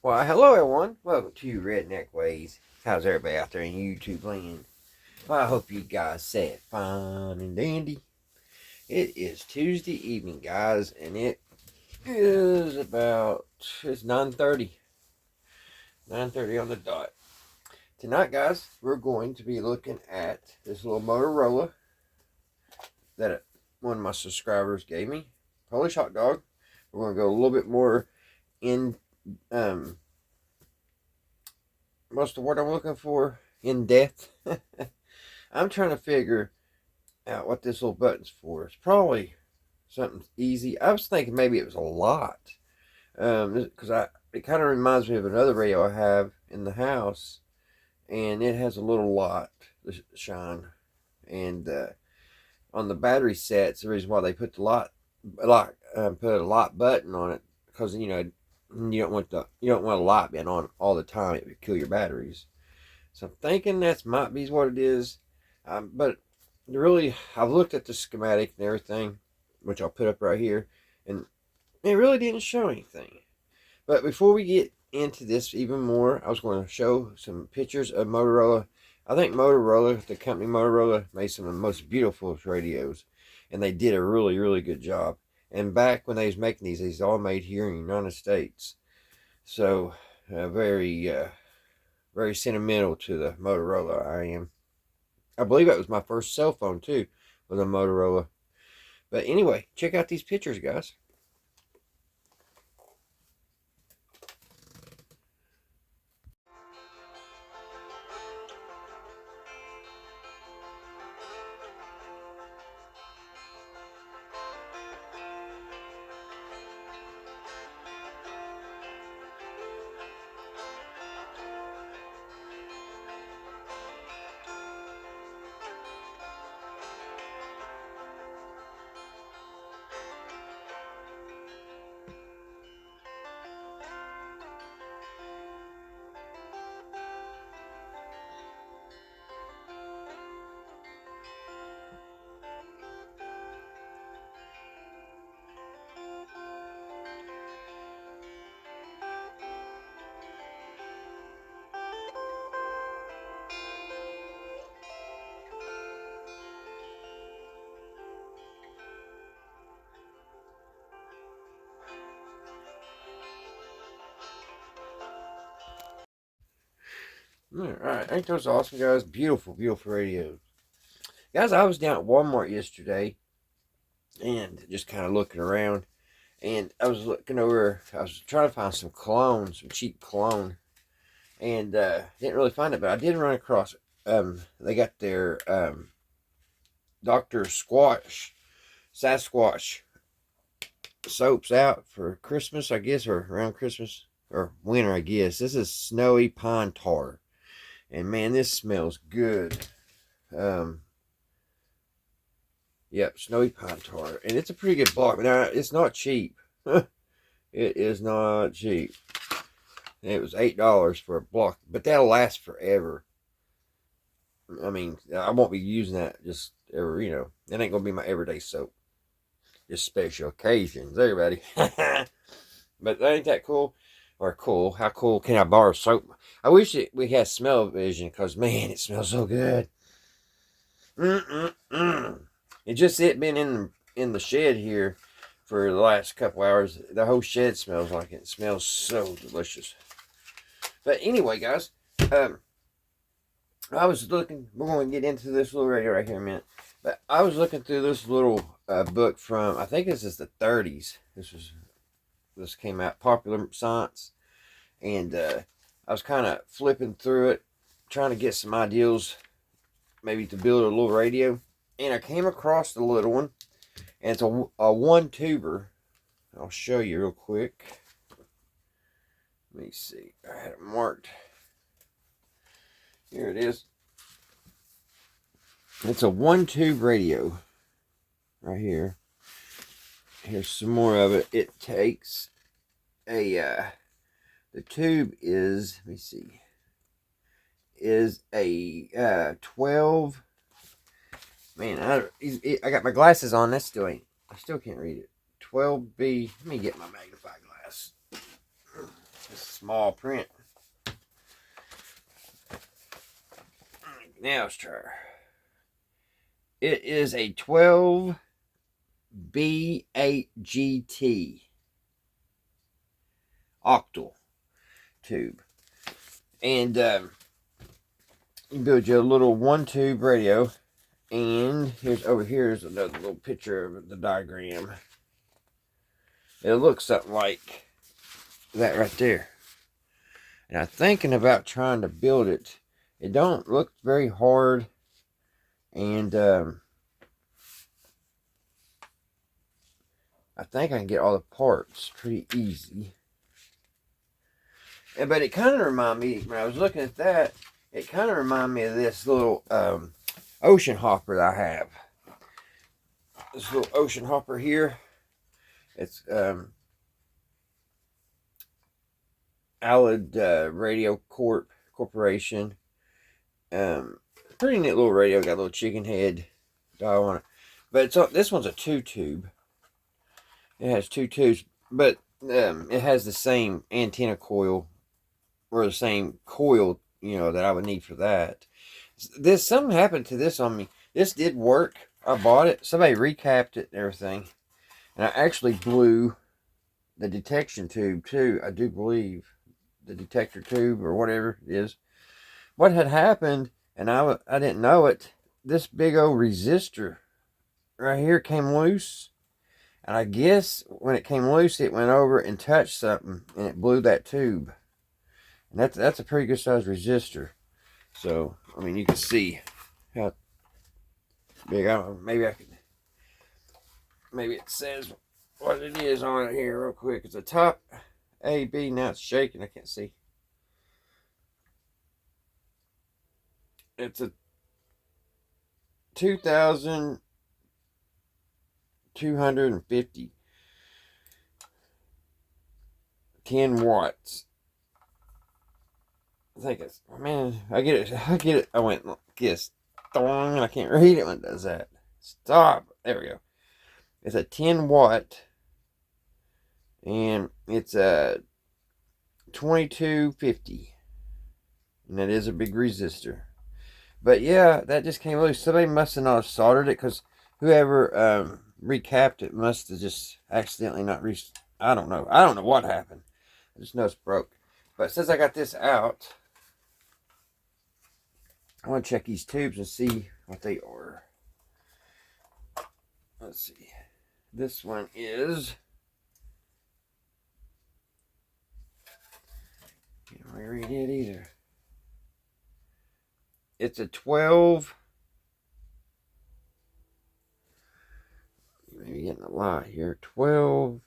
Well, hello everyone. Welcome to Redneck Ways. How's everybody out there in YouTube land? Well, I hope you guys said fine and dandy. It is Tuesday evening, guys, and it is it's 9:30. 9:30 on the dot. Tonight, guys, we're going to be looking at this little Motorola that one of my subscribers gave me. Polish hot dog. We're going to go a little bit more in what's the word I'm looking for? In depth. I'm trying to figure out what this little button's for. It's probably something easy. I was thinking maybe it was a lot. Because it kind of reminds me of another radio I have in the house. And it has a little lot, the shine. And on the battery sets, the reason why they put the put a lot button on it, because you don't want a light being on all the time. It would kill your batteries. So I'm thinking that might be what it is. But really, I've looked at the schematic and everything, which I'll put up right here, and it really didn't show anything. But before we get into this even more, I was going to show some pictures of Motorola. I think the company Motorola, made some of the most beautiful radios, and they did a really, really good job. And back when they was making these all made here in the United States. So, very, very sentimental to the Motorola I am. I believe that was my first cell phone, too, was a Motorola. But anyway, check out these pictures, guys. Alright, ain't those awesome, guys? Beautiful, beautiful radios. Guys, I was down at Walmart yesterday and just kind of looking around. And I was looking over, I was trying to find some cologne, some cheap cologne. And didn't really find it, but I did run across it. They got their Dr. Sasquatch soaps out for Christmas, I guess, or around Christmas, or winter, I guess. This is Snowy Pine Tar. And man, this smells good. Yep, Snowy Pine Tar. And it's a pretty good block. Now, it's not cheap. It is not cheap. It was $8 for a block. But that'll last forever. I mean, I won't be using that just ever, That ain't going to be my everyday soap. Just special occasions, everybody. But ain't that cool? Or cool. How cool can I borrow soap? I wish we had smell vision, because, man, it smells so good. It just been in the shed here for the last couple hours. The whole shed smells like it. It smells so delicious. But anyway, guys, I was looking. We're going to get into this little radio right here in a minute. But I was looking through this little book from, I think this is the 30s. This came out, Popular Science, and I was kind of flipping through it, trying to get some ideas, maybe to build a little radio. And I came across the little one, and it's a one-tuber. I'll show you real quick. Let me see. I had it marked. Here it is. It's a one-tube radio right here. Here's some more of it. It takes the tube is, let me see, is a 12. Man, I got my glasses on. I still can't read it. 12B. Let me get my magnifying glass. This small print. Now let's try. It is a 12B8GT octal tube. And you build your little one tube radio. And over here is another little picture of the diagram. It looks something like that right there. And I'm thinking about trying to build it. It don't look very hard. And I think I can get all the parts pretty easy. But it kind of reminded me, when I was looking at that, it kind of reminded me of this little ocean hopper that I have. This little ocean hopper here. It's Allied Radio Corporation. Pretty neat little radio. Got a little chicken head dial on it. But this one's a 2-tube. It has 2 tubes, but it has the same antenna coil, or the same coil, that I would need for that. Something happened to this on me. This did work. I bought it. Somebody recapped it and everything. And I actually blew the detection tube too. I do believe the detector tube or whatever it is. What had happened, and I didn't know it, this big old resistor right here came loose. And I guess when it came loose, it went over and touched something, and it blew that tube. And that's a pretty good size resistor. So, I mean, you can see how big. I don't know, maybe it says what it is on it here real quick. It's a top A, B. Now it's shaking. I can't see. It's a 2,250 10 watts. I think it's, man, I get it. I went, guess, thong, and I can't read it when it does that. Stop. There we go. It's a 10 watt, and it's a 2250, and that is a big resistor. But yeah, that just came loose. Somebody must have not soldered it, because whoever recapped it must have just accidentally not I don't know. I don't know what happened. I just know it's broke. But since I got this out, I want to check these tubes and see what they are. Let's see. This one is, can't really read it either. It's a 12. Maybe getting a lot here. 12C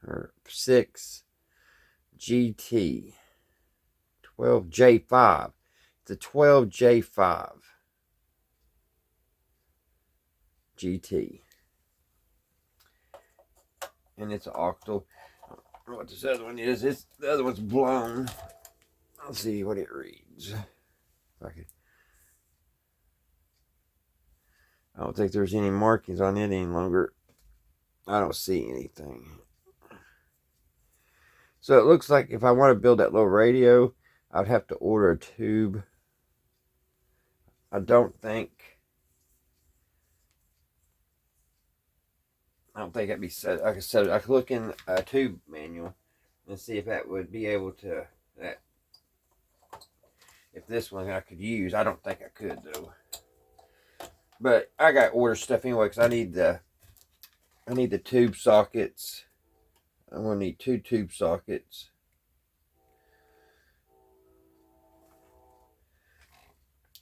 or 6 GT. 12J5. It's a 12J5 GT. And it's an octal. I don't know what this other one is. The other one's blown. I'll see what it reads. I don't think there's any markings on it any longer. I don't see anything. So it looks like if I want to build that little radio, I'd have to order a tube. I don't think that'd be set. Like I said, I could look in a tube manual and see if that would be able to, if this one I could use. I don't think I could though. But I got to order stuff anyway, because I need the tube sockets. I'm going to need 2 tube sockets.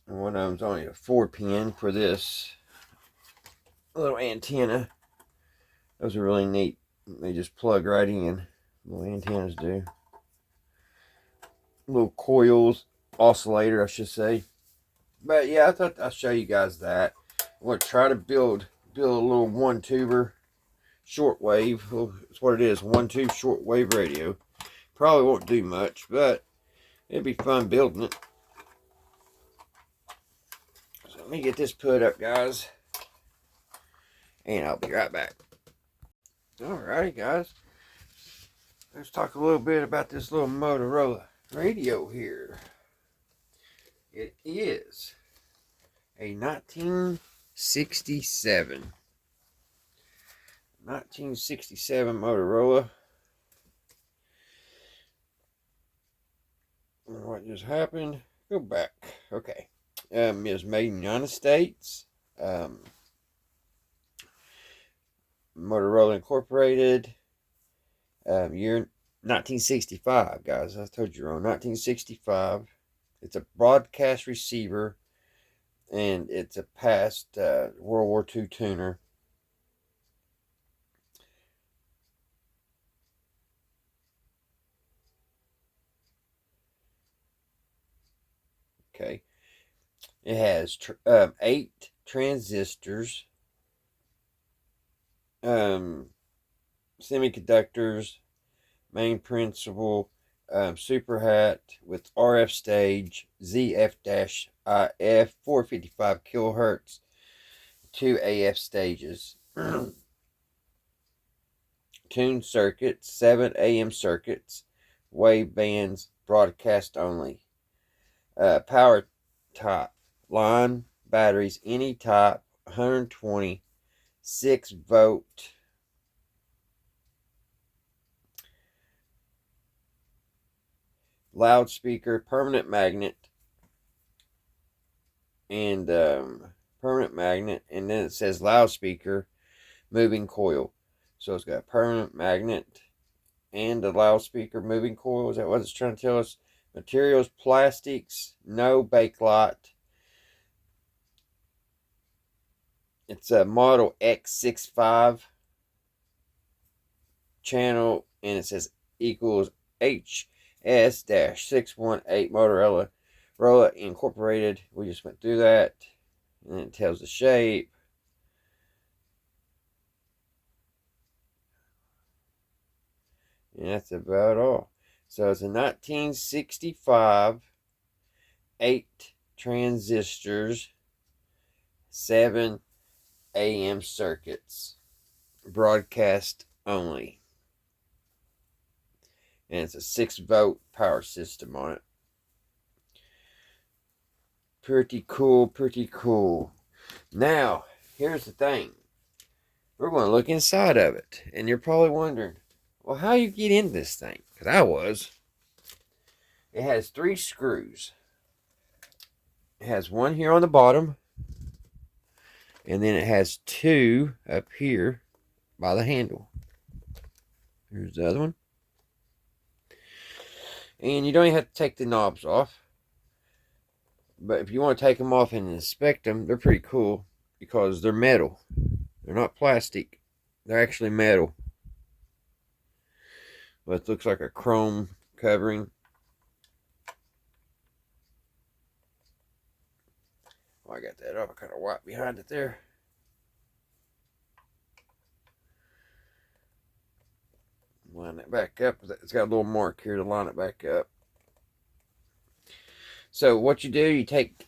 And one of them's only a 4-pin for this little antenna. Those are really neat. They just plug right in. Little antennas do. Little coils, oscillator, I should say. But yeah, I thought I'd show you guys that. I'm going to try to build a little 1-tuber shortwave. That's what it is, 1-tube shortwave radio. Probably won't do much, but it'd be fun building it. So let me get this put up, guys, and I'll be right back. Alrighty, guys. Let's talk a little bit about this little Motorola radio here. It is a 1967 Motorola. What just happened? Go back. Okay. It was made in the United States. Motorola Incorporated. Year 1965, guys. I told you wrong. 1965. It's a broadcast receiver, and it's a past World War II tuner. Okay. It has 8 transistors, semiconductors, main principal, super hat with RF stage, ZF-IF, 455 kilohertz, 2 AF stages, tuned circuits, 7 AM circuits, wave bands, broadcast only. Power type, line batteries, any type, 120, 6-volt. Loudspeaker, permanent magnet, and then it says loudspeaker, moving coil. So it's got a permanent magnet and a loudspeaker, moving coil. Is that what it's trying to tell us? Materials, plastics, no bakelite. It's a model X65 channel, and it says equals HS-618 Motorola Incorporated. We just went through that, and it tells the shape. And that's about all. So it's a 1965, 8 transistors, 7 AM circuits, broadcast only. And it's a 6-volt power system on it. Pretty cool, pretty cool. Now, here's the thing. We're going to look inside of it. And you're probably wondering, well, how you get in this thing? Because I was. It has 3 screws. It has one here on the bottom. And then it has 2 up here by the handle. Here's the other one. And you don't even have to take the knobs off. But if you want to take them off and inspect them, they're pretty cool because they're metal. They're not plastic. They're actually metal. But it looks like a chrome covering. Oh, I got that up. I kind of wiped behind it there. Line that back up. It's got a little mark here to line it back up. So what you do, you take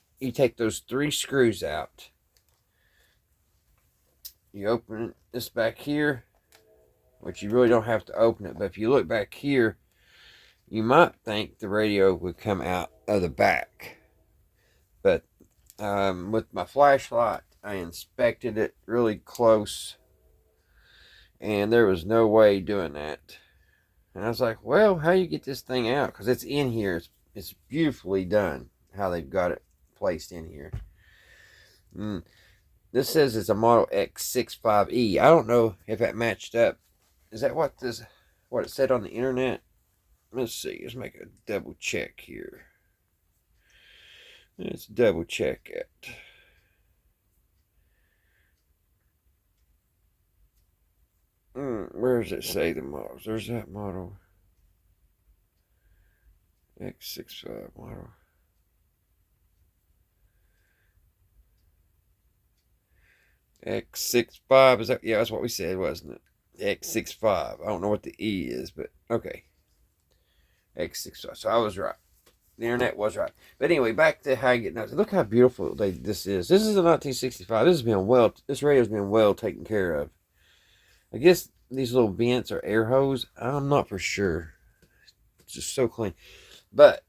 those 3 screws out. You open this back here, which you really don't have to open it. But if you look back here, you might think the radio would come out of the back. But with my flashlight, I inspected it really close, and there was no way doing that. And I was like, well, how you get this thing out? Because it's in here. It's beautifully done, how they've got it placed in here. This says it's a model X65E. I don't know if that matched up. Is that what it said on the internet? Let's see. Let's make a double check here. Let's double check it. Where does it say the models? There's that model. X65 model. X65, is that? Yeah, that's what we said, wasn't it? X65. I don't know what the E is, but okay. X65. So I was right. The internet was right. But anyway, back to how you get notes. Look how beautiful this is. This is a 1965. This radio's been well taken care of. I guess these little vents are air hose. I'm not for sure. It's just so clean. But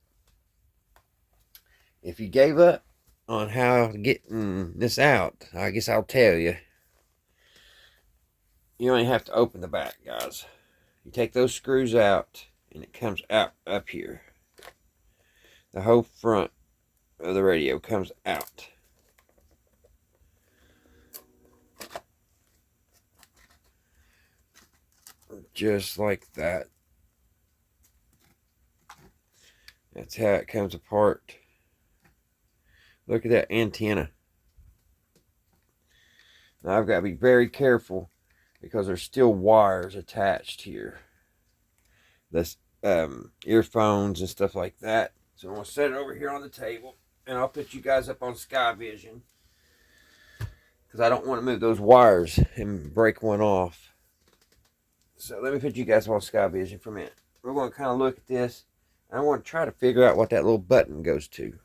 if you gave up on how getting this out, I guess I'll tell you. You only have to open the back, guys. You take those screws out, and it comes out up here. The whole front of the radio comes out. Just like that. That's how it comes apart. Look at that antenna. Now I've got to be very careful because there's still wires attached here. This earphones and stuff like that. So I'm going to set it over here on the table, and I'll put you guys up on Sky Vision because I don't want to move those wires and break one off. So let me put you guys on Sky Vision for a minute. We're going to kind of look at this. I want to try to figure out what that little button goes to.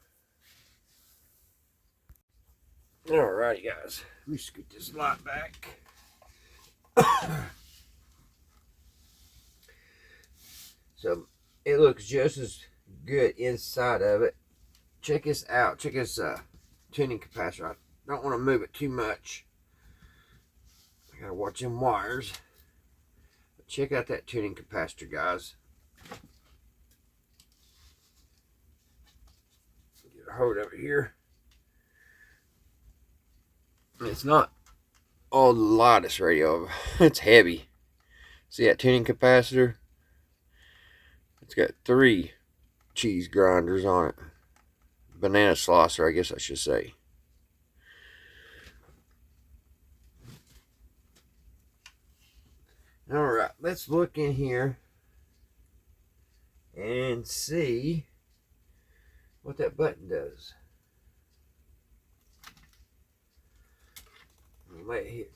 Alrighty, guys. Let me scoot this light back. So it looks just as good inside of it. Check this out. Check this tuning capacitor. I don't want to move it too much. I gotta watch them wires. But check out that tuning capacitor, guys. Get a hold of it here. It's not all the lightest radio. It's heavy. See that tuning capacitor? It's got 3 cheese grinders on it. Banana slicer, I guess I should say. Alright, let's look in here and see what that button does.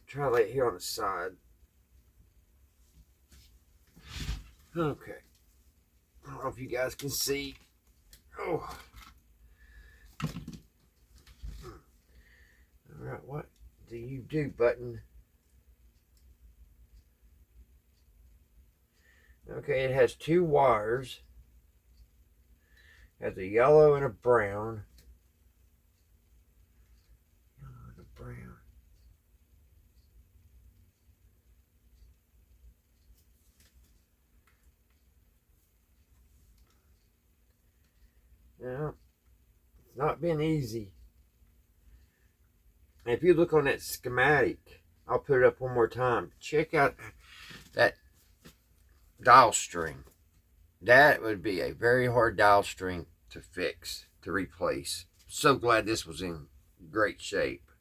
Try to lay it here on the side. Okay. I don't know if you guys can see. Oh. Alright, what do you do, button? Okay, it has 2 wires. It has a yellow and a brown. Yellow and a brown. Now, it's not been easy. And if you look on that schematic, I'll put it up one more time. Check out that dial string. That would be a very hard dial string to fix, to replace. So glad this was in great shape.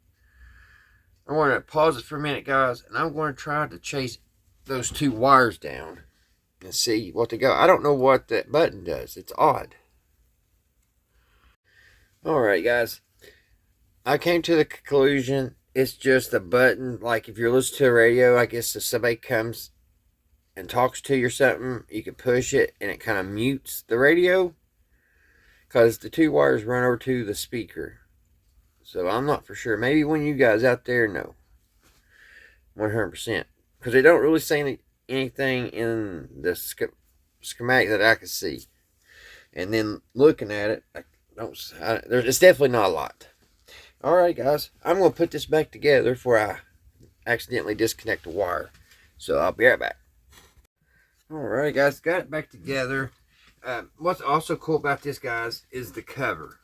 I want to pause it for a minute, guys, and I'm going to try to chase those 2 wires down and see what they go. I don't know what that button does. It's odd. Alright, guys. I came to the conclusion it's just a button. Like if you're listening to a radio, I guess if somebody comes and talks to you or something, you can push it and it kind of mutes the radio because the 2 wires run over to the speaker. So I'm not for sure. Maybe one of you guys out there know 100%, because they don't really say anything in the schematic that I can see. And then looking at it, it's definitely not a lot. Alright, guys, I'm going to put this back together before I accidentally disconnect the wire. So I'll be right back. Alright, guys, got it back together. What's also cool about this, guys, is the cover.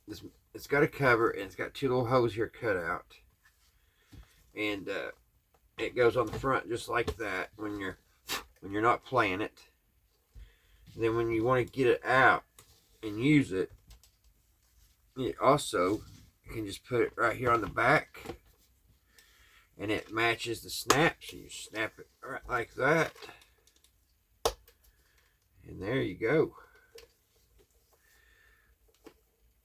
It's got a cover, and it's got 2 little holes here cut out. And it goes on the front just like that when you're not playing it. And then when you want to get it out and use it, you can just put it right here on the back, and it matches the snap. So you snap it right like that, and there you go.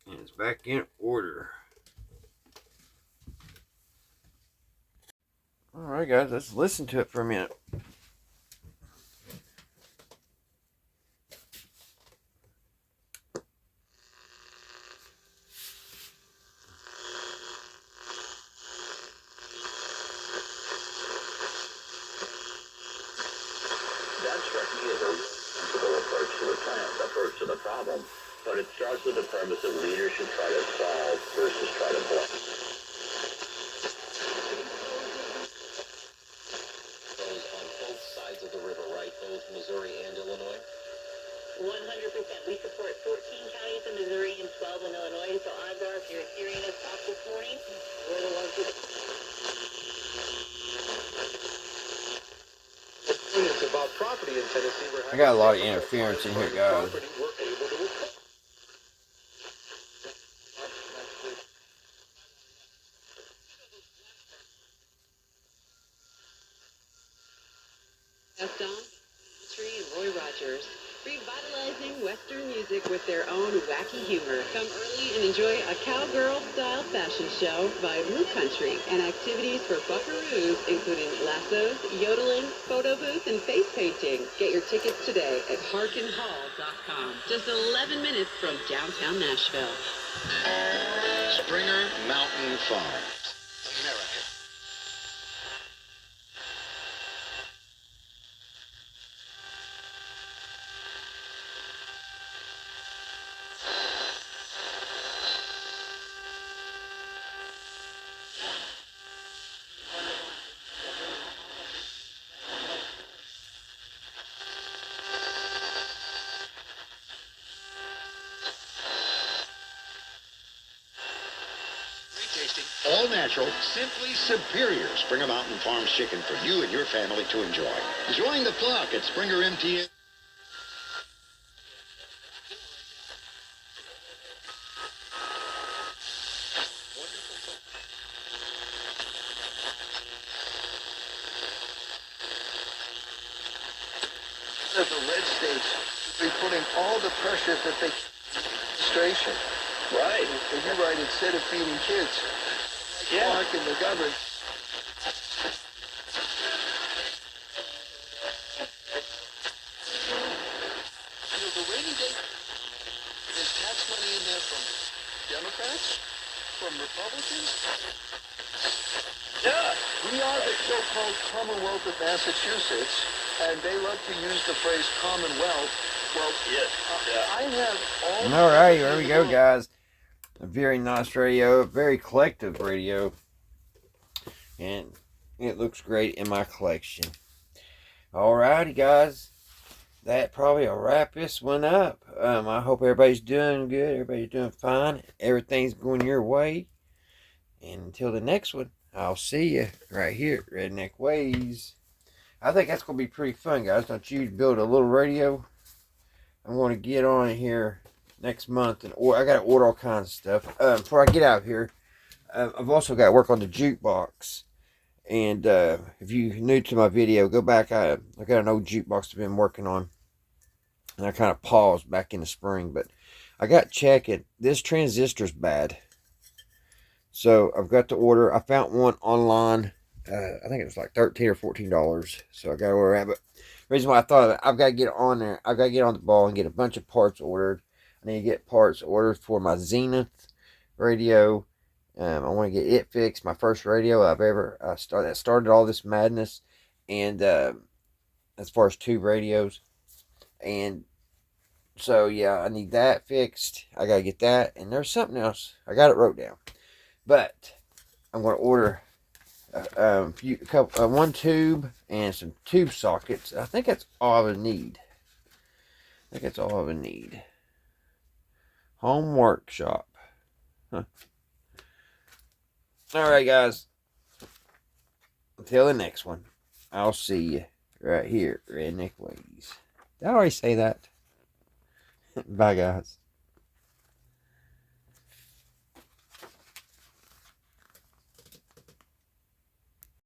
And it's back in order. Alright, guys, let's listen to it for a minute. struck me as a sensible approach to the problem, but it starts with the premise that leaders should try to solve versus try to blame. Those on both sides of the river, right? Both Missouri and Illinois? 100%. We support 14 counties in Missouri and 12 in Illinois, so odds are if you're hearing us talk this morning, we're the ones who... It's about property in Tennessee. I got a lot of interference in here, guys. Tree and Roy Rogers, revitalizing Western music with their own wacky humor. Come early and enjoy a cowgirl-style fashion show by Blue Country and activities for buckaroos, including lassos, yodeling, photo booth, and face painting. Get your tickets today at harkenhall.com. Just 11 minutes from downtown Nashville. Springer Mountain Farms, America. All natural, simply superior Springer Mountain Farms chicken for you and your family to enjoy. Join the flock at Springer MTN. Of the red states be putting all the pressure that they administration. Right. And you're right, instead of feeding kids, Clark and the government. You know, the rainy day, there's tax money in there from Democrats, from Republicans. Yeah. We are the so-called Commonwealth of Massachusetts, and they love to use the phrase Commonwealth. Well, Yes. I have all... All right, here we go, guys. A very nice radio, a very collective radio, and it looks great in my collection. Alrighty, guys, that probably will wrap this one up. I hope everybody's doing good, everybody's doing fine, everything's going your way, and until the next one, I'll see you right here at Redneck Ways. I think that's going to be pretty fun, guys. Don't you build a little radio? I'm going to get on here next month, and I got to order all kinds of stuff. Before I get out of here, I've also got to work on the jukebox. And if you're new to my video, go back. I got an old jukebox I've been working on, and I kind of paused back in the spring, but I got checking. This transistor's bad, so I've got to order. I found one online. I think it was like $13 or $14, so I got to order that. But the reason why I thought of it, I've got to get on there. I've got to get on the ball and get a bunch of parts ordered. I need to get parts ordered for my Zenith radio. I want to get it fixed. My first radio I've ever that started all this madness, and as far as tube radios, and so yeah, I need that fixed. I gotta get that, and there's something else. I got it wrote down, but I'm gonna order one tube and some tube sockets. I think that's all I need. Home workshop. Huh. Alright, guys. Until the next one, I'll see you right here, Redneck Ways. Did I already say that? Bye, guys.